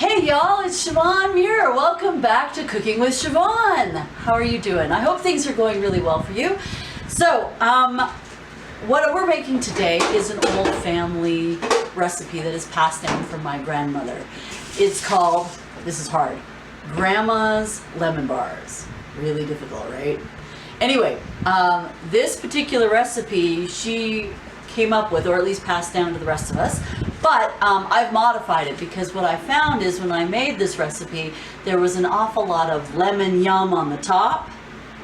Hey y'all, it's Siobhan Muir. Welcome back to Cooking with Siobhan. How are you doing? I hope things are going really well for you. So, what we're making today is an old family recipe that is passed down from my grandmother. It's called, this is hard, Grandma's lemon bars. Really difficult, right? Anyway, this particular recipe she came up with, or at least passed down to the rest of us. But I've modified it because what I found is when I made this recipe, there was an awful lot of lemon yum on the top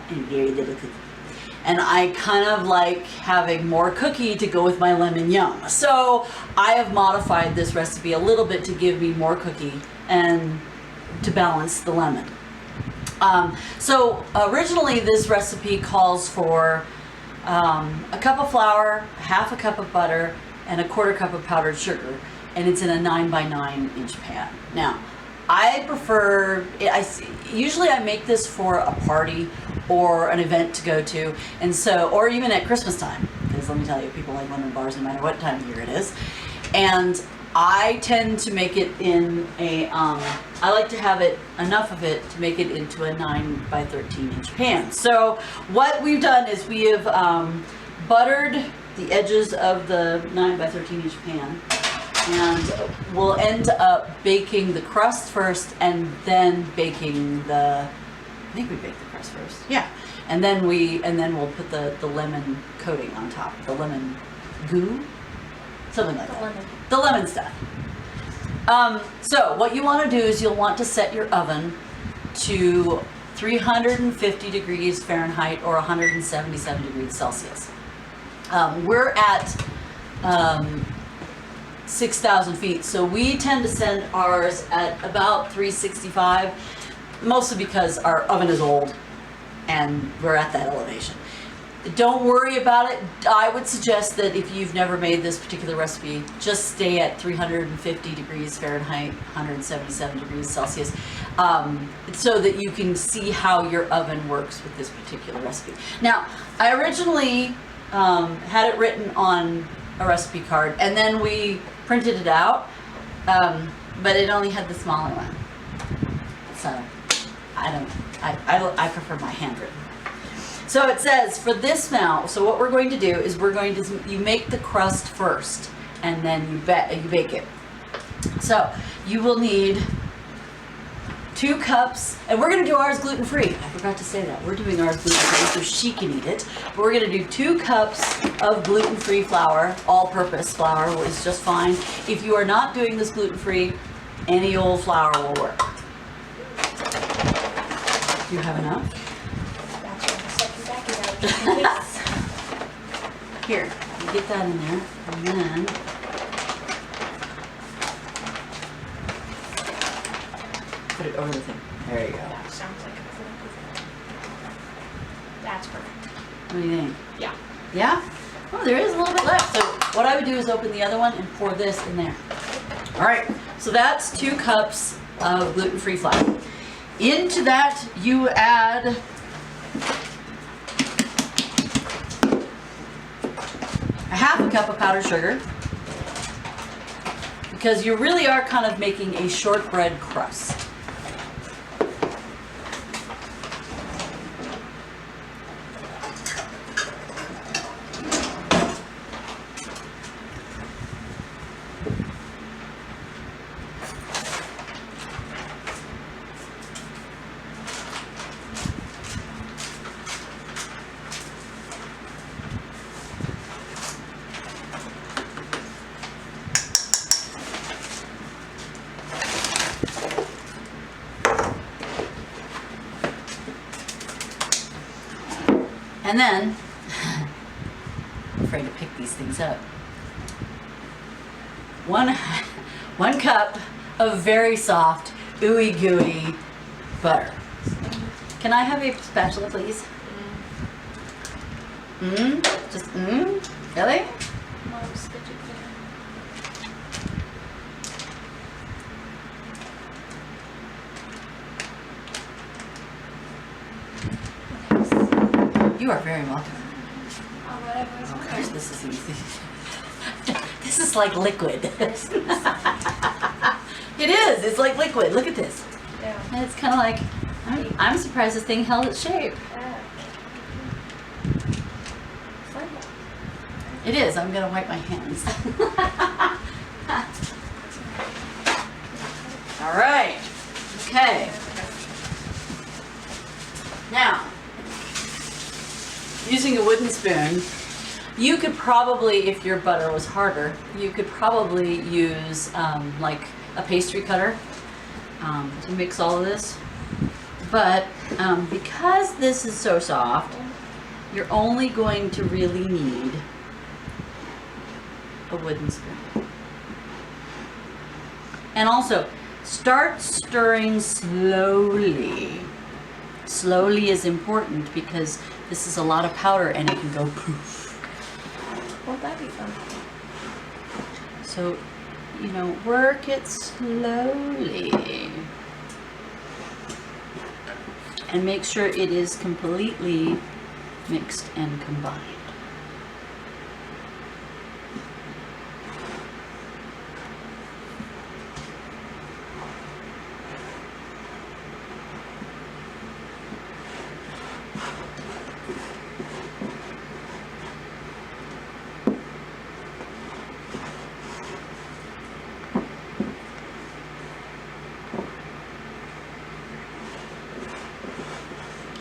and very little cookie. And I kind of like having more cookie to go with my lemon yum. So I have modified this recipe a little bit to give me more cookie and to balance the lemon. So originally this recipe calls for a cup of flour, half a cup of butter, and a quarter cup of powdered sugar, and it's in a 9x9 inch pan. Now, I prefer, usually I make this for a party or an event to go to, and so, or even at Christmas time, because let me tell you, people like lemon bars no matter what time of year it is. And I tend to make it in a, I like to have it, enough of it to make it into a 9x13 inch pan. So what we've done is we have buttered the edges of the 9x13 inch pan, and we'll end up baking the crust first and then baking the, I think we bake the crust first, yeah, and then we'll put the lemon coating on top, the lemon goo, something like that, the lemon stuff. So what you want to do is you'll want to set your oven to 350 degrees Fahrenheit or 177 degrees Celsius. We're at 6,000 feet, so we tend to send ours at about 365, mostly because our oven is old and we're at that elevation. Don't worry about it. I would suggest that if you've never made this particular recipe, just stay at 350 degrees Fahrenheit, 177 degrees Celsius, so that you can see how your oven works with this particular recipe. Now, I originally had it written on a recipe card, and then we printed it out, but it only had the smaller one. So I prefer my handwritten. So it says for this now, so what we're going to do is you make the crust first, and then you bake it. So you will need 2 cups, and we're going to do ours gluten-free. I forgot to say that. We're doing ours gluten-free so she can eat it. But we're going to do 2 cups of gluten-free flour. All-purpose flour is just fine. If you are not doing this gluten-free, any old flour will work. Do you have enough? Here, you get that in there, and then put it over the thing. There you go. That sounds like it. That's perfect. What do you think? Yeah. Yeah? Oh, there is a little bit left. So what I would do is open the other one and pour this in there. All right, so that's 2 cups of gluten-free flour. Into that, you add a half a cup of powdered sugar, because you really are kind of making a shortbread crust. And then, I'm afraid to pick these things up. One cup of very soft, ooey gooey butter. Can I have a spatula, please? Just really? Mom's fidget You are very welcome. whatever. Oh gosh, this is easy. This is like liquid. It is. It's like liquid. Look at this. Yeah. And it's kind of like, I'm surprised this thing held its shape. It is. I'm going to wipe my hands. All right. Okay. Now, using a wooden spoon, you could probably, if your butter was harder, you could probably use like a pastry cutter to mix all of this. But because this is so soft, you're only going to really need a wooden spoon. And also, start stirring slowly. Slowly is important because this is a lot of powder and it can go poof. Won't that be fun? So, you know, work it slowly. And make sure it is completely mixed and combined.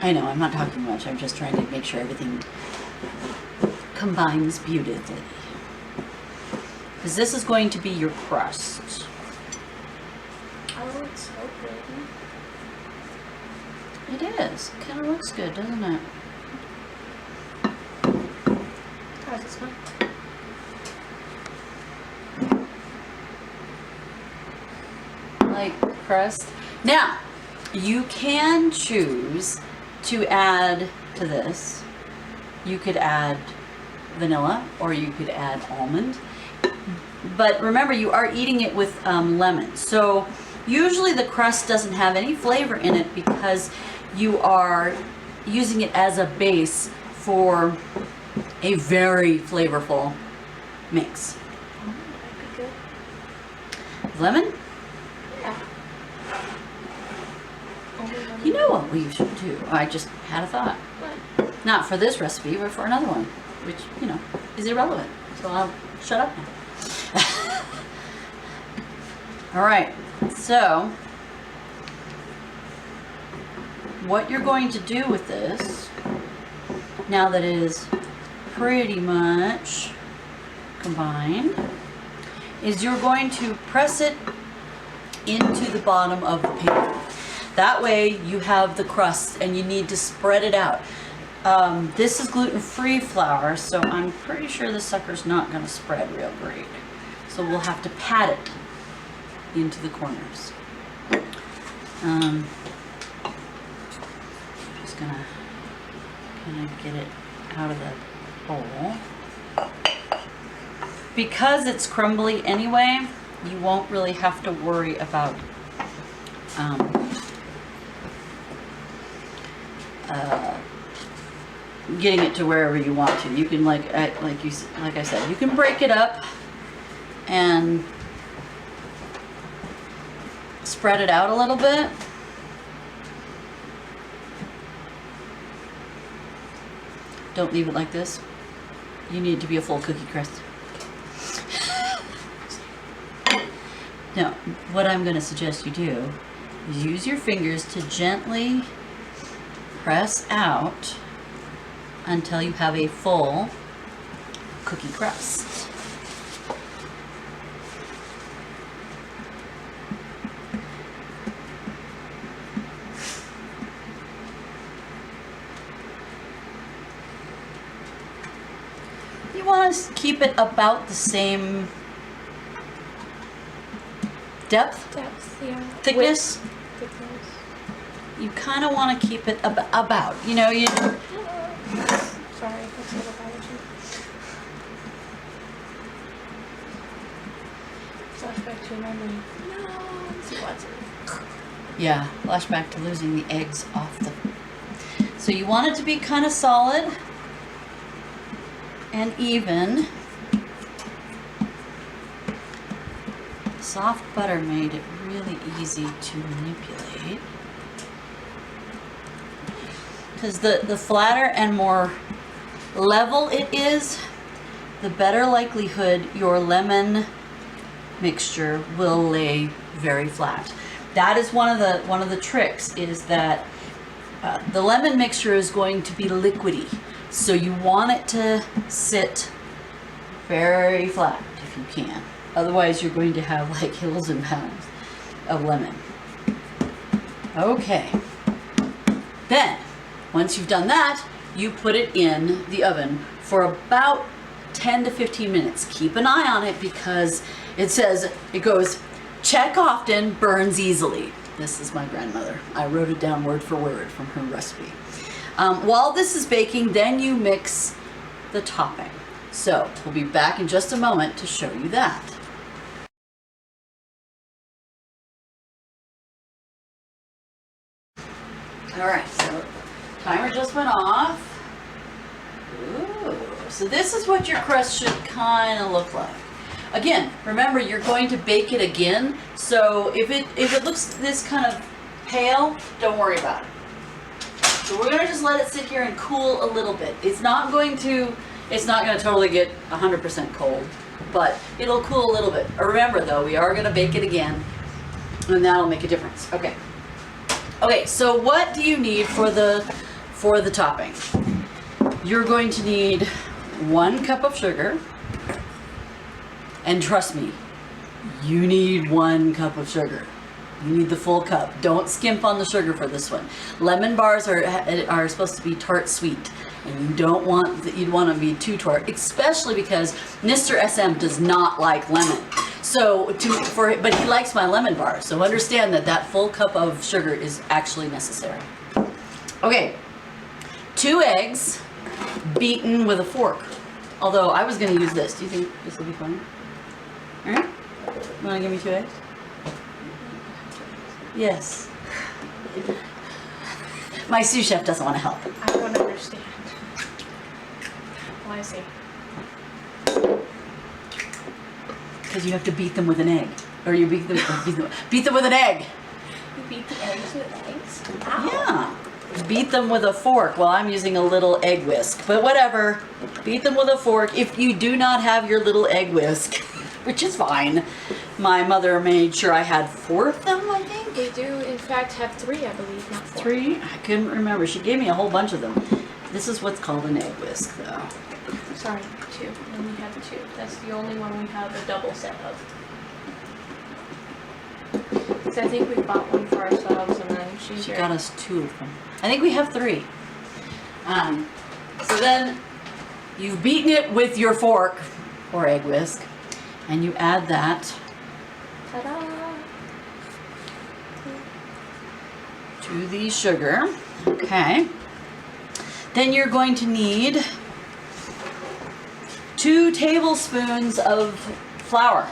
I know, I'm not talking much. I'm just trying to make sure everything combines beautifully. Because this is going to be your crust. Oh, it's so pretty. It is. It kind of looks good, doesn't it? How's this one? Like crust. Now, you can choose to add to this. You could add vanilla or you could add almond. But remember, you are eating it with lemon. So usually the crust doesn't have any flavor in it because you are using it as a base for a very flavorful mix. That'd be good. Lemon? Yeah. Only lemon. You know what we should do? I just had a thought. What? Not for this recipe, but for another one, which, you know, is irrelevant. So I'll shut up now. All right, so what you're going to do with this, now that it is pretty much combined, is you're going to press it into the bottom of the pan. That way you have the crust and you need to spread it out. This is gluten-free flour, so I'm pretty sure this sucker's not going to spread real great. So we'll have to pat it into the corners. Just gonna kind of get it out of the bowl. Because it's crumbly anyway, you won't really have to worry about getting it to wherever you want to. You can like I said, you can break it up and spread it out a little bit. Don't leave it like this. You need it to be a full cookie crust. Now, what I'm going to suggest you do is use your fingers to gently press out until you have a full cookie crust. You want to keep it about the same depth, Depth, yeah. thickness. Thickness. You kind of want to keep it about, you know, you. Sorry, that's a little allergy. Flashback to memory. No, see what's it. Yeah, flashback to losing the eggs off the. So you want it to be kind of solid and even. Soft butter made it really easy to manipulate. Because the flatter and more level it is, the better likelihood your lemon mixture will lay very flat. That is one of the tricks, is that the lemon mixture is going to be liquidy, so you want it to sit very flat if you can. Otherwise, you're going to have like hills and mountains of lemon. Okay. Then, once you've done that, you put it in the oven for about 10 to 15 minutes. Keep an eye on it because it goes, check often, burns easily. This is my grandmother. I wrote it down word for word from her recipe. While this is baking, then you mix the topping. So we'll be back in just a moment to show you that. All right, so timer just went off. Ooh, so this is what your crust should kind of look like. Again, remember you're going to bake it again, so if it looks this kind of pale, don't worry about it. So we're gonna just let it sit here and cool a little bit. It's not gonna totally get 100% cold, but it'll cool a little bit. Remember though, we are gonna bake it again, and that'll make a difference. Okay. Okay, so what do you need for the topping? You're going to need 1 cup of sugar. And trust me, you need 1 cup of sugar. You need the full cup. Don't skimp on the sugar for this one. Lemon bars are supposed to be tart sweet, and you'd want to be too tart, especially because Mr. SM does not like lemon. So but he likes my lemon bar. So understand that full cup of sugar is actually necessary. Okay, 2 eggs beaten with a fork. Although I was going to use this. Do you think this will be fun? All right. You want to give me 2 eggs? Yes. My sous chef doesn't want to help. I don't understand. Why is he? Because you have to beat them with an egg. Or you beat them with an egg. You beat the eggs with eggs? Ow. Yeah. Beat them with a fork. Well, I'm using a little egg whisk. But whatever. Beat them with a fork. If you do not have your little egg whisk, which is fine. My mother made sure I had 4 of them, I think. They do, in fact, have 3, I believe, not 4. 3? I couldn't remember. She gave me a whole bunch of them. This is what's called an egg whisk, though. Sorry, 2. And we have 2. That's the only one we have a double set of. Because I think we bought one for ourselves, and then She got us 2 of them. I think we have 3. So then you've beaten it with your fork or egg whisk, and you add that Ta-da! to the sugar. Okay. Then you're going to need 2 tablespoons of flour.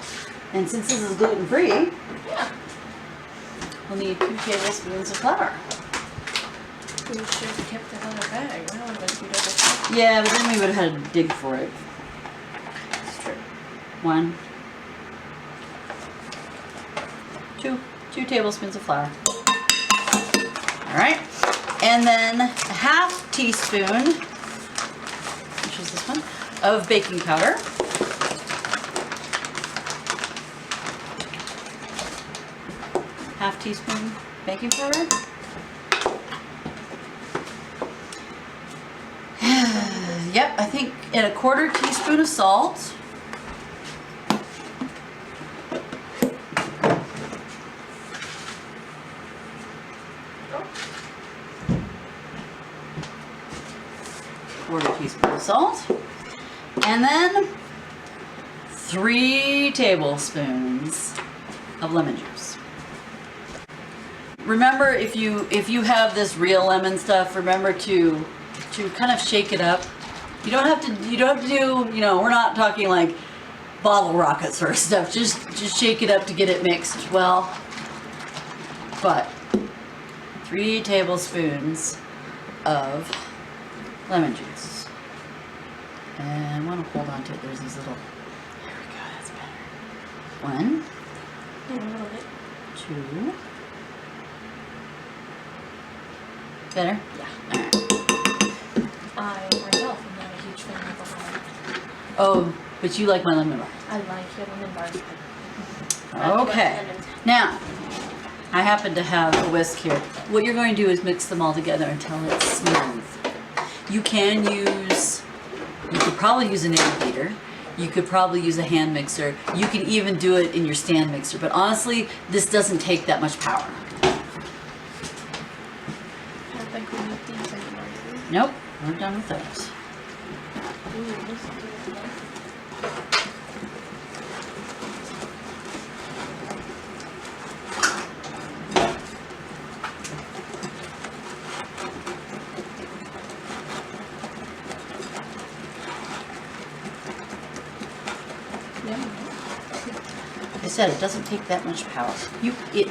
And since this is gluten-free, Yeah. we'll need 2 tablespoons of flour. We should have kept that in a bag. That would have been 2 double. Yeah, but then we would have had to dig for it. That's true. 1, 2 tablespoons of flour. All right, and then a half teaspoon, which is this one, of baking powder. Half teaspoon baking powder. Yep, I think, and a 1/4 teaspoon of salt. Teaspoon of salt, and then 3 tablespoons of lemon juice. Remember, if you have this real lemon stuff, remember to kind of shake it up. You don't have to do, we're not talking like bottle rockets or stuff. Just shake it up to get it mixed well. But 3 tablespoons of lemon juice. And I want to hold on to it. There's these little. There we go. That's better. 1, A little bit. 2. Better? Yeah. I myself am not a huge fan of alcohol. Oh, but you like my lemon bar. I like your lemon bars. Okay. Now, I happen to have a whisk here. What you're going to do is mix them all together until it's smooth. You could probably use an air beater. You could probably use a hand mixer. You can even do it in your stand mixer. But honestly, this doesn't take that much power. I don't think we need these anymore. Do we? Nope, we're done with those. Ooh, this is good. Like I said, it doesn't take that much power. You could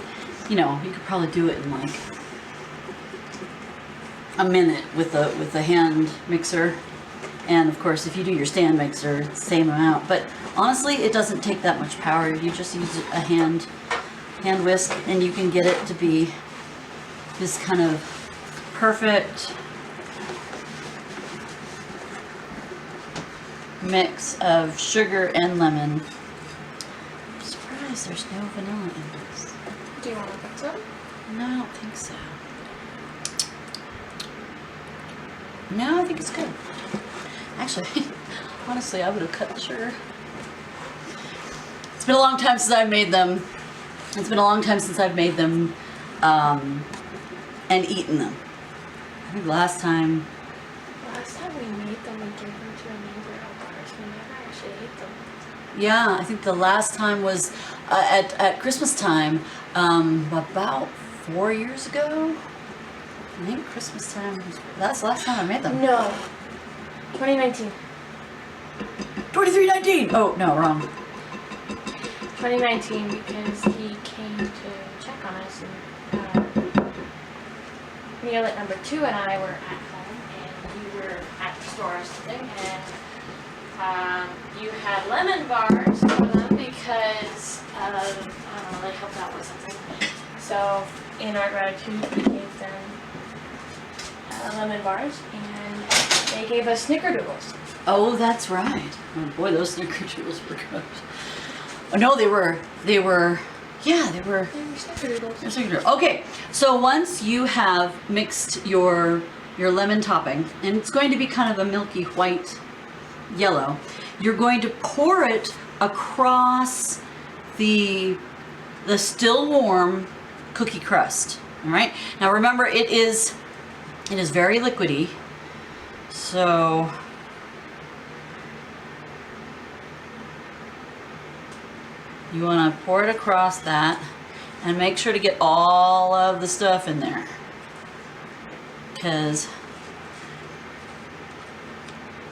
probably do it in like a minute with a hand mixer, and of course, if you do your stand mixer, it's the same amount. But honestly, it doesn't take that much power. You just use a hand whisk, and you can get it to be this kind of perfect mix of sugar and lemon. I'm surprised there's no vanilla in this. Do you want to put some? No, I don't think so. No, I think it's good. Actually, honestly, I would have cut the sugar. It's been a long time since I've made them. It's been a long time since I've made them and eaten them. I think last time we made them, we gave them to a neighbor of ours. We never actually ate them. Yeah, I think the last time was at Christmas time, about 4 years ago. I think Christmas time, that's the last time I made them. No. 2019. 2319! Oh, no, wrong. 2019 because he came to check on us and Neil at number 2 and I were at home and you were at the store or something and you had lemon bars for them because of, I don't know, they helped out with something. So in our gratitude we gave them lemon bars and they gave us snickerdoodles. Oh, that's right. Oh boy, those snickerdoodles were good. Oh no, they were, yeah, they were. They were snickerdoodles. They're snickerdoodles. Okay, so once you have mixed your lemon topping, and it's going to be kind of a milky white yellow, you're going to pour it across the still warm cookie crust. All right. Now remember, it is very liquidy, so you want to pour it across that and make sure to get all of the stuff in there, because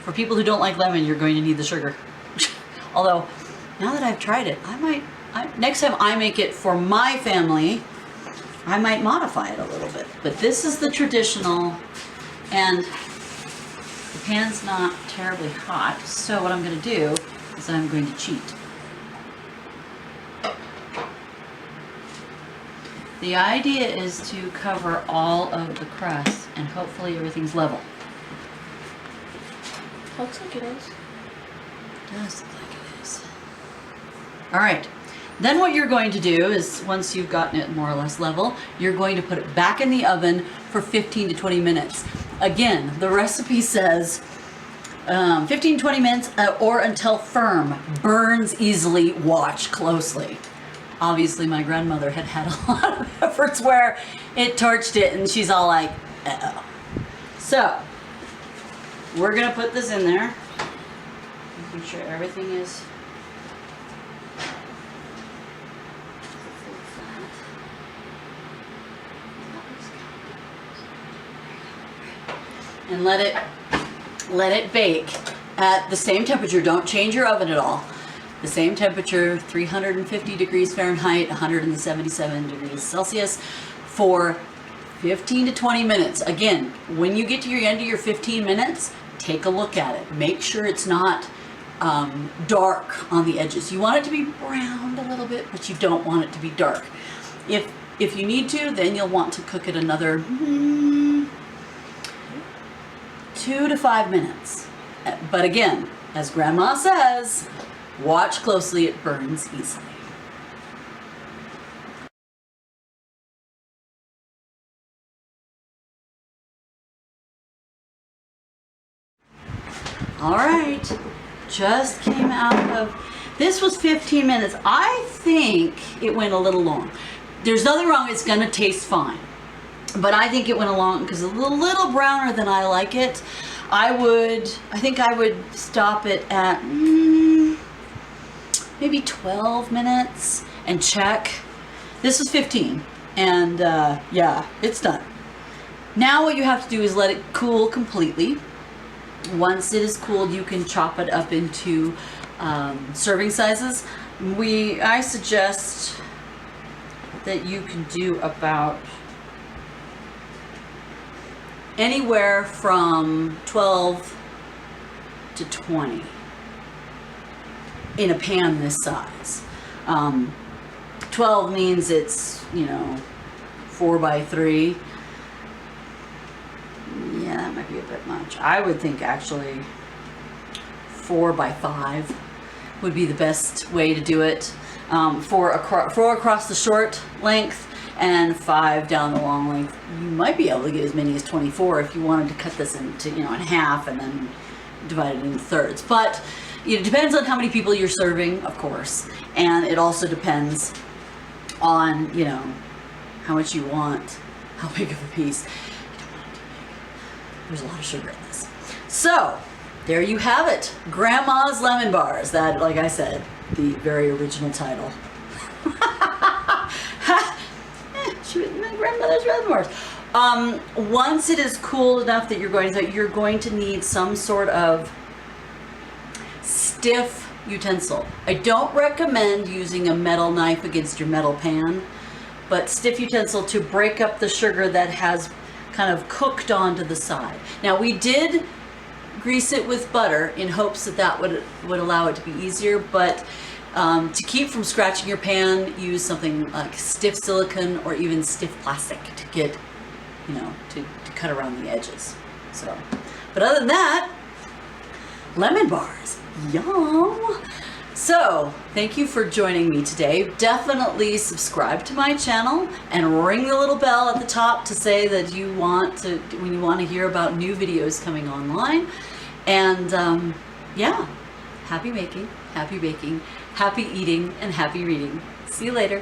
for people who don't like lemon, you're going to need the sugar. Although, now that I've tried it, next time I make it for my family, I might modify it a little bit. But this is the traditional, and the pan's not terribly hot, so what I'm going to do is I'm going to cheat. The idea is to cover all of the crust, and hopefully everything's level. Looks like it is. Does look like it is. All right. Then what you're going to do is, once you've gotten it more or less level, you're going to put it back in the oven for 15 to 20 minutes. Again, the recipe says 15 to 20 minutes or until firm, burns easily, watch closely. Obviously, my grandmother had a lot of efforts where it torched it, and she's all like, uh-oh. So, we're going to put this in there, making sure everything is and let it bake at the same temperature. Don't change your oven at all. The same temperature, 350 degrees Fahrenheit, 177 degrees Celsius for 15 to 20 minutes. Again, when you get to your end of your 15 minutes, take a look at it. Make sure it's not dark on the edges. You want it to be browned a little bit, but you don't want it to be dark. If you need to, then you'll want to cook it another 2 to 5 minutes. But again, as Grandma says, watch closely, it burns easily. All right, just came out of, this was 15 minutes. I think it went a little long. There's nothing wrong, it's gonna taste fine. But I think it went along because it's a little browner than I like it. I think I would stop it at maybe 12 minutes and check. This is 15, and yeah, it's done. Now what you have to do is let it cool completely. Once it is cooled, you can chop it up into serving sizes. I suggest that you can do about anywhere from 12 to 20 in a pan this size. 12 means it's, 4 by 3. Yeah, that might be a bit much. I would think actually 4 by 5 would be the best way to do it. 4 across the short length and 5 down the long length. You might be able to get as many as 24 if you wanted to cut this into, in half and then divide it into thirds. But it depends on how many people you're serving, of course, and it also depends on, how much you want, how big of a piece. There's a lot of sugar in this. So, there you have it. Grandma's Lemon Bars. That, like I said, the very original title. She was my grandmother's Lemon Bars. Once it is cool enough that you're going to need some sort of stiff utensil. I don't recommend using a metal knife against your metal pan, but stiff utensil to break up the sugar that has kind of cooked onto the side. Now we did grease it with butter in hopes that would allow it to be easier, but to keep from scratching your pan, use something like stiff silicone or even stiff plastic to get, to cut around the edges. So, but other than that, lemon bars, yum. So, thank you for joining me today. Definitely subscribe to my channel and ring the little bell at the top to say that when you want to hear about new videos coming online. And yeah, happy making, happy baking, happy eating, and happy reading. See you later.